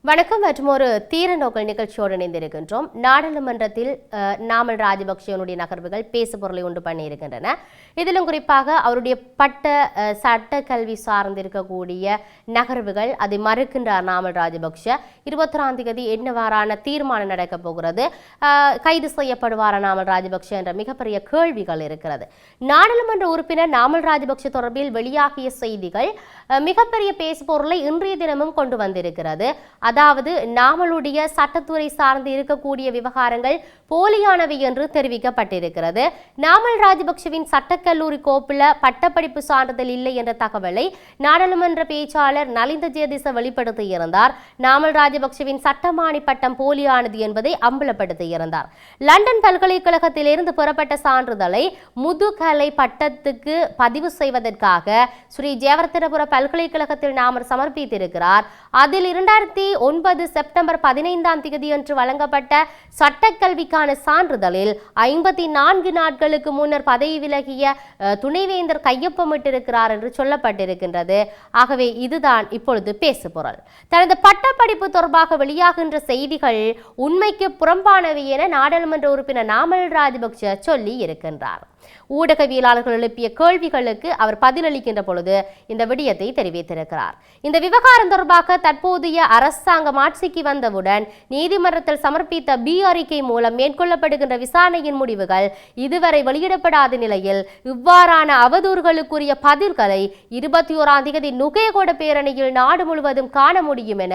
வணக்கம் மற்றும் ஒரு தீர நோக்கல் நிகழ்ச்சியோடு இணைந்திருக்கின்றோம். நாடாளுமன்றத்தில் நாமல் ராஜபக்சேனுடைய நகர்வுகள் பேசு பொருளை உண்டு பண்ணியிருக்கின்றன. இதிலும் குறிப்பாக அவருடைய சட்ட கல்வி சார்ந்திருக்கக்கூடிய நகர்வுகள் அதை மறுக்கின்றார் நாமல் ராஜபக்ஷ. 21ஆம் தேதி என்னவாறான தீர்மானம் நடக்கப் போகிறது, கைது செய்யப்படுவாரா நாமல் ராஜபக்ஷ என்ற மிகப்பெரிய கேள்விகள் இருக்கிறது. நாடாளுமன்ற உறுப்பினர் நாமல் ராஜபக்ஷ தொடர்பில் வெளியாகிய செய்திகள் மிகப்பெரிய பேசு பொருளை இன்றைய தினமும் கொண்டு வந்திருக்கிறது. அதாவது நாமலுடைய சட்டத்துறை சார்ந்து இருக்கக்கூடிய விவகாரங்கள் போலியானவை என்று தெரிவிக்கப்பட்டிருக்கிறது. நாமல் ராஜபக்சவின் சட்டக்கல்லூரி கோப்புல பட்டப்படிப்பு சான்றிதழ் இல்லை என்ற தகவலை நாடாளுமன்ற பேச்சாளர் நலிந்த ஜெயதிச வெளிப்படுத்தியிருந்தார். நாமல் ராஜபக்சவின் சட்டமானி பட்டம் போலியானது என்பதை அம்பலப்படுத்தியிருந்தார். லண்டன் பல்கலைக்கழகத்திலிருந்து பெறப்பட்ட சான்றிதழை முதுகலை பட்டத்துக்கு பதிவு செய்வதற்காக ஸ்ரீ ஜெயவர்தனபுர பல்கலைக்கழகத்தில் நாமல் சமர்ப்பித்திருக்கிறார். அதில் 2009 செப்டம்பர் 15ஆம் தேதியன்று வழங்கப்பட்ட சட்டக்கல்விக்கான சான்றிதழில் 54 நாட்களுக்கு முன்னர் பதவி விலகிய துணைவேந்தர் கையொப்பமிட்டிருக்கிறார் என்று சொல்லப்பட்டிருக்கின்றது. ஆகவே இதுதான் இப்பொழுது பேசு பொருள். தனது பட்டப்படிப்பு தொடர்பாக வெளியாகின்ற செய்திகள் உண்மைக்கு புறம்பானவை என நாடாளுமன்ற உறுப்பினர் நாமல் ராஜபக்ஷ சொல்லி இருக்கின்றார். ஊடகவியலாளர்கள் எழுப்பிய கேள்விகளுக்கு அவர் பதிலளிக்கின்ற பொழுது இந்த விடயத்தை தெரிவித்திருக்கிறார். இந்த விவகாரம் தொடர்பாக தற்போதைய அரசாங்கம் ஆட்சிக்கு வந்தவுடன் நீதிமன்றத்தில் சமர்ப்பித்த அறிக்கை மூலம் மேற்கொள்ளப்படுகின்ற விசாரணையின் முடிவுகள் இதுவரை வெளியிடப்படாத நிலையில் இவ்வாறான அவதூறுகளுக்குரிய பதில்களை 21ஆம் தேதி நுகேகொட பேரணியில் நாடு முழுவதும் காண முடியும் என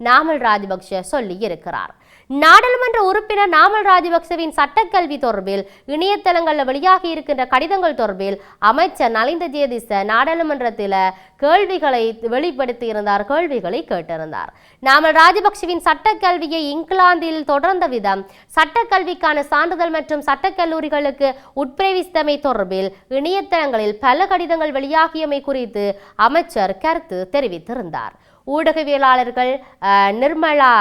நாமல் ராஜபக்ஷ சொல்லி இருக்கிறார். நாடாளுமன்ற உறுப்பினர் நாமல் ராஜபக்சவின் சட்டக்கல்வி தொடர்பில் இணையதளங்களில் வெளியாகி இருக்கின்ற கடிதங்கள் தொடர்பில் அமைச்சர் நலிந்த ஜெயதிச நாடாளுமன்றத்தில் கேள்விகளை வெளிப்படுத்தியிருந்தார், கேள்விகளை கேட்டிருந்தார். நாமல் ராஜபக்சவின் சட்டக்கல்வியை இங்கிலாந்தில் தொடர்ந்த விதம், சட்டக்கல்விக்கான சான்றிதழ் மற்றும் சட்டக்கல்லூரிகளுக்கு உட்பிரவேசித்தமை தொடர்பில் இணையதளங்களில் பல கடிதங்கள் வெளியாகியமை குறித்து அமைச்சர் கருத்து தெரிவித்திருந்தார். ஊடகவியலாளர்கள் நிர்மலா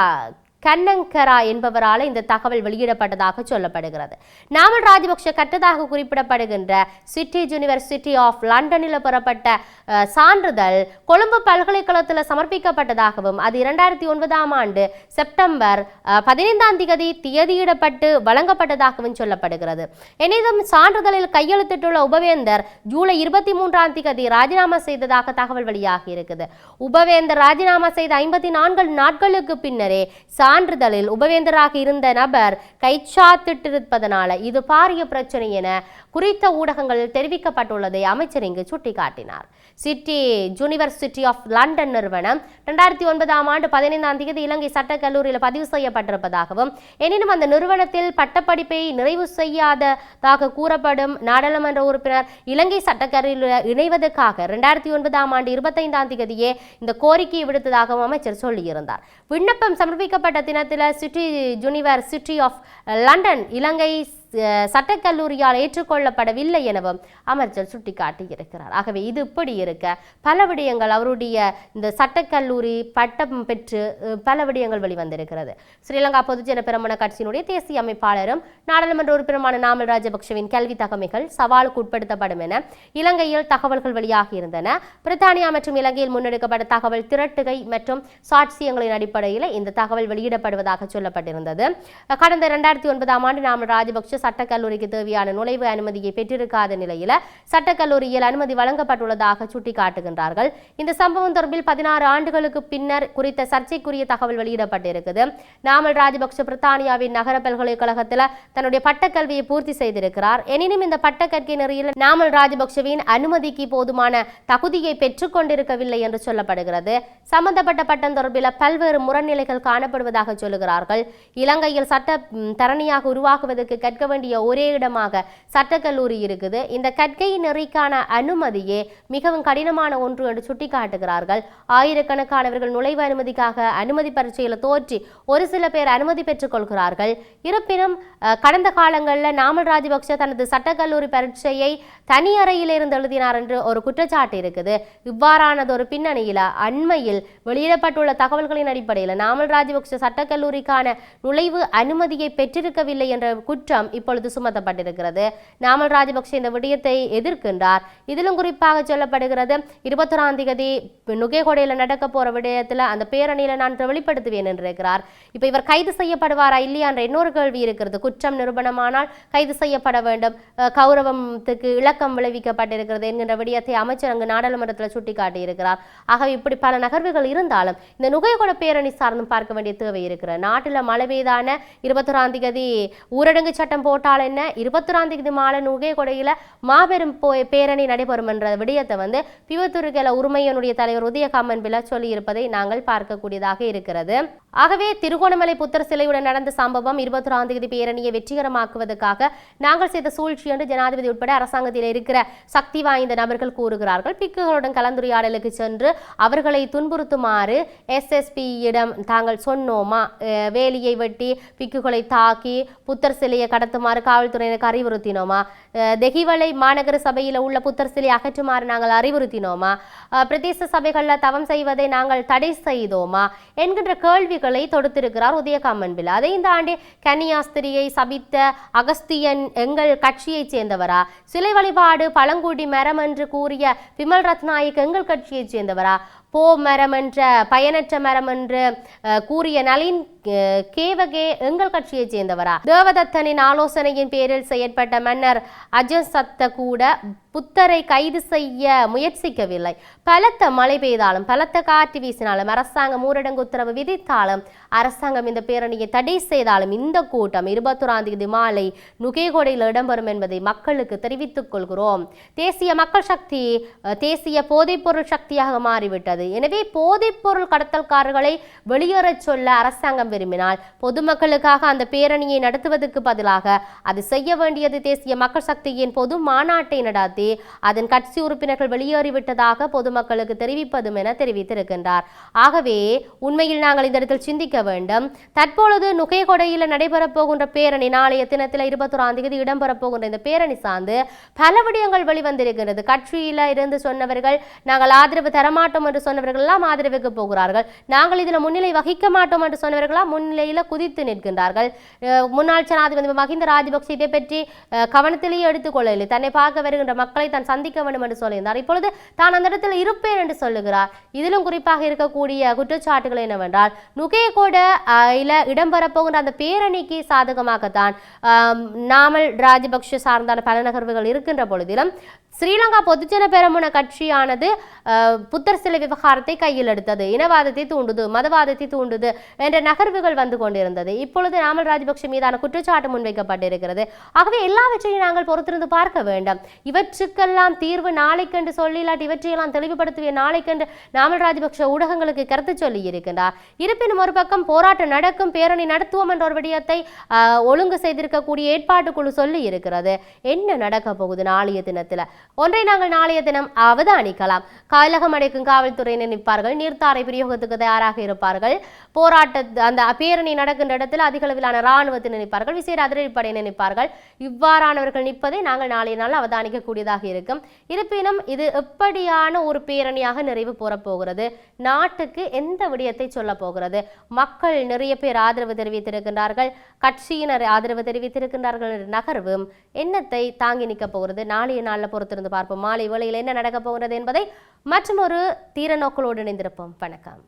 கண்ணங்கரா என்பவரால் இந்த தகவல் வெளியிடப்பட்டதாக சொல்லப்படுகிறது. நாமல் ராஜபக்ஷ கற்றதாக குறிப்பிடப்படுகின்ற சிட்டி யூனிவர்சிட்டி ஆஃப் லண்டனில் பெறப்பட்ட சான்றிதழ் கொழும்பு பல்கலைக்கழகத்தில் சமர்ப்பிக்கப்பட்டதாகவும் அது 2009ஆம் ஆண்டு செப்டம்பர் 15ஆம் தேதி திகதியிடப்பட்டு வழங்கப்பட்டதாகவும் சொல்லப்படுகிறது. எனினும் சான்றிதழில் கையெழுத்திட்டுள்ள உபவேந்தர் ஜூலை 23ஆம் தேதி ராஜினாமா செய்ததாக தகவல் வெளியாகி இருக்குது. உபவேந்தர் ராஜினாமா செய்த 54 நாட்களுக்கு பின்னரே சான்றிதழில் உபவேந்தராக இருந்த நபர் கைச்சாத்திட்டிருப்பதனால இது பாரிய பிரச்சனை என குறித்த ஊடகங்களில் தெரிவிக்கப்பட்டுள்ளதை அமைச்சர் இங்கு சுட்டிக்காட்டினார். சிட்டி யூனிவர்சிட்டி ஆஃப் லண்டன் நிறுவனம் 2009ஆம் ஆண்டு 15ஆம் தேதி இலங்கை சட்டக்கல்லூரியில் பதிவு செய்யப்பட்டிருப்பதாகவும் எனினும் அந்த நிறுவனத்தில் பட்டப்படிப்பை நிறைவு செய்யாததாக கூறப்படும் நாடாளுமன்ற உறுப்பினர் இலங்கை சட்டக்கல்லூரியில் இணைவதற்காக 2009ஆம் ஆண்டு 25ஆம் தேதியே இந்த கோரிக்கையை விடுத்ததாகவும் அமைச்சர் சொல்லியிருந்தார். விண்ணப்பம் சமர்ப்பிக்கப்பட்ட தினத்தில் சிட்டி யூனிவர்சிட்டி ஆஃப் லண்டன் இலங்கை சட்டக்கல்லூரியால் ஏற்றுக்கொள்ளப்படவில்லை எனவும் அமைச்சர் சுட்டிக்காட்டியிருக்கிறார். ஆகவே இது இப்படி இருக்க பல விடயங்கள் அவருடைய இந்த சட்டக்கல்லூரி பட்டம் பெற்று பல விடயங்கள் வெளிவந்திருக்கிறது. ஸ்ரீலங்கா பொதுஜன பெரமுன கட்சியினுடைய தேசிய அமைப்பாளரும் நாடாளுமன்ற உறுப்பினருமான நாமல் ராஜபக்சவின் கல்வி தகமைகள் சவாலுக்கு உட்படுத்தப்படும் என இலங்கையில் தகவல்கள் வெளியாகி இருந்தன. பிரித்தானியா மற்றும் இலங்கையில் முன்னெடுக்கப்பட்ட தகவல் திரட்டுகை மற்றும் சாட்சியங்களின் அடிப்படையில் இந்த தகவல் வெளியிடப்படுவதாக சொல்லப்பட்டிருந்தது. கடந்த 2009ஆம் ஆண்டு நாமல் ராஜபக்ஷ சட்டக்கல்லூரிக்கு தேவையான நுழைவு அனுமதியை பெற்றிருக்காத நிலையில் சட்டக்கல்லூரியில் அனுமதி வழங்கப்பட்டுள்ளதாக சுட்டிக்காட்டுகின்றார்கள். இந்த சம்பவம் தொடர்பில் 16 ஆண்டுகளுக்கு பின்னர் குறித்த சர்ச்சைக்குரிய தகவல் வெளியிடப்பட்டிருக்குது. நாமல் ராஜபக்ஷ பிரித்தானியாவின் நகர பல்கலைக்கழகத்தில் தன்னுடைய பட்டக்கல்வியை பூர்த்தி செய்திருக்கிறார். எனினும் இந்த பட்டக்கற்கை நெறியில் நாமல் ராஜபக்ஷவின் அனுமதிக்கு போதுமான தகுதியை பெற்றுக் கொண்டிருக்கவில்லை என்று சொல்லப்படுகிறது. சம்பந்தப்பட்ட பட்டம் தொடர்பில் பல்வேறு முரண்நிலைகள் காணப்படுவதாக சொல்லுகிறார்கள். இலங்கையில் சட்ட தரணியாக உருவாக்குவதற்கு கற்க வேண்டிய ஒரே இடமாக சட்டக்கல்லூரி இருக்குது. இந்த கற்கை நெறிக்கான அனுமதியே மிகவும் கடினமான ஒன்று என்று சுட்டிக்காட்டுகிறார்கள். ஆயிரக்கணக்கானவர்கள் நுழைவு அனுமதிக்காக அனுமதி பரீட்சையில் தோற்றி ஒரு சில பேர் அனுமதி பெற்றுக் கொள்கிறார்கள். இருப்பினும் கடந்த காலங்களில் நாமல் ராஜபக்ஷ தனது சட்டக்கல்லூரி பரீட்சையை தனி அறையில் இருந்து எழுதினார் என்று ஒரு குற்றச்சாட்டு இருக்குது. இவ்வாறானது ஒரு பின்னணியில் அண்மையில் வெளியிடப்பட்டுள்ள தகவல்களின் அடிப்படையில் நாமல் ராஜபக்ஷ சட்டக்கல்லூரிக்கான நுழைவு அனுமதியை பெற்றிருக்கவில்லை என்ற குற்றம் இப்பொழுது சுமத்தப்பட்டிருக்கிறது. நாமல் ராஜபக்ஷ இந்த விடயத்தை எதிர்க்கின்றார். இதிலும் குறிப்பாக சொல்லப்படுகிறது 21ஆம் தேதி நுகேகொடையில் நடக்க போற விடயத்தில் அந்த பேரணியில நான் வெளிப்படுத்துவேன் என்று இருக்கிறார். இப்ப இவர் கைது செய்யப்படுவாரா இல்லையா என்ற இன்னொரு கேள்வி இருக்கிறது. குற்றம் நிரூபணமானால் கைது செய்யப்பட வேண்டும், கௌரவத்துக்கு இலக்கம் விளைவிக்கப்பட்டிருக்கிறது என்கின்ற விடயத்தை அமைச்சர் அங்கு நாடாளுமன்றத்தில் சுட்டிக்காட்டி இருக்கிறார். ஆகவே இப்படி பல நகர்வுகள் இருந்தாலும் இந்த நுகேகொடை பேரணி சார்ந்தும் பார்க்க வேண்டிய தேவை இருக்கிறது. நாட்டில் மழை பெய்தான 21ஆம் தேதி ஊரடங்கு சட்டம் போட்டால் என்ன, 21ஆம் தேதி மாலை நுகேகொடையில மாபெரும் பேரணி நடைபெறும் என்ற விடயத்தை பிவத்துருகேல உரிமையனுடைய தலைவர் உதயகாமன் பில சொல்லி இருப்பதை நாங்கள் பார்க்கக்கூடியதாக இருக்கிறது. ஆகவே திருகோணமலை புத்தர் சிலையுடன் நடந்த சம்பவம் 21ஆம் தேதி பேரணியை வெற்றிகரமாக்குவதற்காக நாங்கள் செய்த சூழ்ச்சி என்று ஜனாதிபதி உட்பட அரசாங்கத்தில் இருக்கிற சக்தி வாய்ந்த நபர்கள் கூறுகிறார்கள். பிக்குகளுடன் கலந்துரையாடலுக்கு சென்று அவர்களை துன்புறுத்துமாறு SSPயிடம் தாங்கள் சொன்னோமா, வேலியை வெட்டி பிக்குகளை தாக்கி புத்தர் சிலையை கடத்துமாறு காவல்துறையினருக்கு அறிவுறுத்தினோமா, தெஹிவளை மாநகர சபையில் உள்ள புத்தர் சிலையை அகற்றுமாறு நாங்கள் அறிவுறுத்தினோமா, பிரதேச சபைகளில் தவம் செய்வதை நாங்கள் தடை செய்தோமா என்கின்ற கேள்விகளை தொடுத்திருக்கிறார் உதயகாமன் பில். அதை இந்த ஆண்டு கன்னியாஸ்திரியை சபித்த அகஸ்தியன் எங்கள் கட்சியைச் சேர்ந்தவரா, சிலை வழிபாடு பழங்குடி மரம் என்று கூறிய விமல் ரத்நாயக் எங்கள் கட்சியைச் சேர்ந்தவரா, போ மரம் என்ற பயனற்ற மரம் என்று கூறிய நளின் கேவகே எங்கள் கட்சியைச் சேர்ந்தவரா, தேவதத்தனின் ஆலோசனையின் பேரில் செயற்பட்ட மன்னர் அஜசத்த கூட புத்தரை கைது செய்ய முயற்சிக்கவில்லை. பலத்த மழை பெய்தாலும் பலத்த காற்று வீசினாலும் அரசாங்கம் ஊரடங்கு உத்தரவு விதித்தாலும் அரசாங்கம் இந்த பேரணியை தடை செய்தாலும் இந்த கூட்டம் 21ஆம் தேதி மாலை நுகேகொடையில் இடம்பெறும் என்பதை மக்களுக்கு தெரிவித்துக் கொள்கிறோம். தேசிய மக்கள் சக்தி தேசிய போதைப்பொருள் சக்தியாக மாறிவிட்டது. எனவே போதைப்பொருள் கடத்தல்காரர்களை வெளியேறச் சொல்ல அரசாங்கம் விரும்பினால் பொதுமக்களுக்காக அந்த பேரணியை நடத்துவதற்கு பதிலாக அது செய்ய வேண்டியது தேசிய மக்கள் சக்தியின் பொது மாநாட்டை நடத்தி அதன் கட்சி உறுப்பினர்கள் வெளியேறிவிட்டதாக பொதுமக்களுக்கு தெரிவிப்பதும் என தெரிவித்திருக்கின்றார். ஆகவே உண்மையில் நாங்கள் இந்த இடத்தில் சிந்திக்க வேண்டும். தற்பொழுது நுகேகொடையில் நடைபெறப் போகின்ற பேரணி நாளைய தினத்தில் 21ஆம் தேதி இடம்பெறப் போகின்ற இந்த பேரணி சார்ந்து பல விடயங்கள் வெளிவந்திருக்கிறது. கட்சியில இருந்து சொன்னவர்கள் நாங்கள் ஆதரவு தரமாட்டோம் என்று சொன்னவர்கள் எல்லாம் ஆதரவுக்கு போகிறார்கள். நாங்கள் இதில் முன்னிலை வகிக்க மாட்டோம் என்று சொன்னவர்களாம் முன்னிலையில குதித்து நிற்கின்றார்கள். முன்னாள் ஜனாதிபதி மஹிந்த ராஜபக்ஷ இதை பற்றி கவனத்திலேயே எடுத்துக்கொள்ளவில்லை. தன்னை பார்க்க வருகின்ற மக்களை தான் சந்திக்க வேண்டும் என்று சொல்லியிருந்தார். இப்பொழுது தான் அந்த இடத்தில் இருப்பேன் என்று சொல்லுகிறார். இதிலும் குறிப்பாக இருக்கக்கூடிய குற்றச்சாட்டுகள் என்னவென்றால் நுகேகொடையில இடம்பெறப் போகின்ற அந்த பேரணிக்கு சாதகமாகத்தான் நாமல் ராஜபக்ஷ சார்ந்தான பல நகர்வுகள் இருக்கின்ற பொழுதிலும் ஸ்ரீலங்கா பொதுஜன பெரமுன கட்சியானது புத்தர் சிலை விவகாரத்தை கையில் எடுத்தது, இனவாதத்தை தூண்டுது, மதவாதத்தை தூண்டுது என்ற நகர்வுகள் வந்து கொண்டிருந்தது. இப்பொழுது நாமல் ராஜபக்ஷ மீதான குற்றச்சாட்டு முன்வைக்கப்பட்டிருக்கிறது. ஆகவே எல்லாவற்றையும் நாங்கள் பொறுத்திருந்து பார்க்க வேண்டும். இவற்றுக்கெல்லாம் தீர்வு நாளைக்கென்று சொல்லி இல்லாட்டி இவற்றையெல்லாம் தெளிவுபடுத்துவிய நாளைக்கென்று நாமல் ராஜபக்ஷ ஊடகங்களுக்கு கருத்து சொல்லி இருக்கின்றார். இருப்பினும் ஒரு பக்கம் போராட்டம் நடக்கும், பேரணி நடத்துவோம் என்ற ஒரு விடயத்தை ஒழுங்கு செய்திருக்கக்கூடிய ஏற்பாட்டுக்குழு சொல்லி இருக்கிறது. என்ன நடக்க போகுது நாளைய தினத்தில் ஒன்றை நாங்கள் நாளைய தினம் அவதானிக்கலாம். கலகம் அடைக்கும் காவல்துறையினர் நிற்பார்கள், நீர்த்தாரை பிரயோகத்துக்கு தயாராக இருப்பார்கள். அந்த பேரணி நடக்கின்ற இடத்தில் அதிக அளவிலான இராணுவத்தினர் நிற்பார்கள், விசேட அதிரடிப்படையினர் நிற்பார்கள். இவ்வாறானவர்கள் நிற்பதை நாங்கள் நாளைய நாள் அவதானிக்கக்கூடியதாக இருக்கும். இருப்பினும் இது எப்படியான ஒரு பேரணியாக நிறைவு போகிறது, நாட்டுக்கு எந்த விடயத்தை சொல்ல போகிறது, மக்கள் நிறைய பேர் ஆதரவு தெரிவித்திருக்கின்றார்கள், கட்சியினர் ஆதரவு தெரிவித்திருக்கின்றார்கள் என்ற நகர்வும் என்னத்தை தாங்கி நிற்க போகிறது, நாளைய நாளில் பொறுத்திருந்து பார்ப்போம். மாலை வேளையில் என்ன நடக்கப் போகிறது என்பதை மற்றொரு தீர நோக்கலோடு இணைந்திருப்போம். வணக்கம்.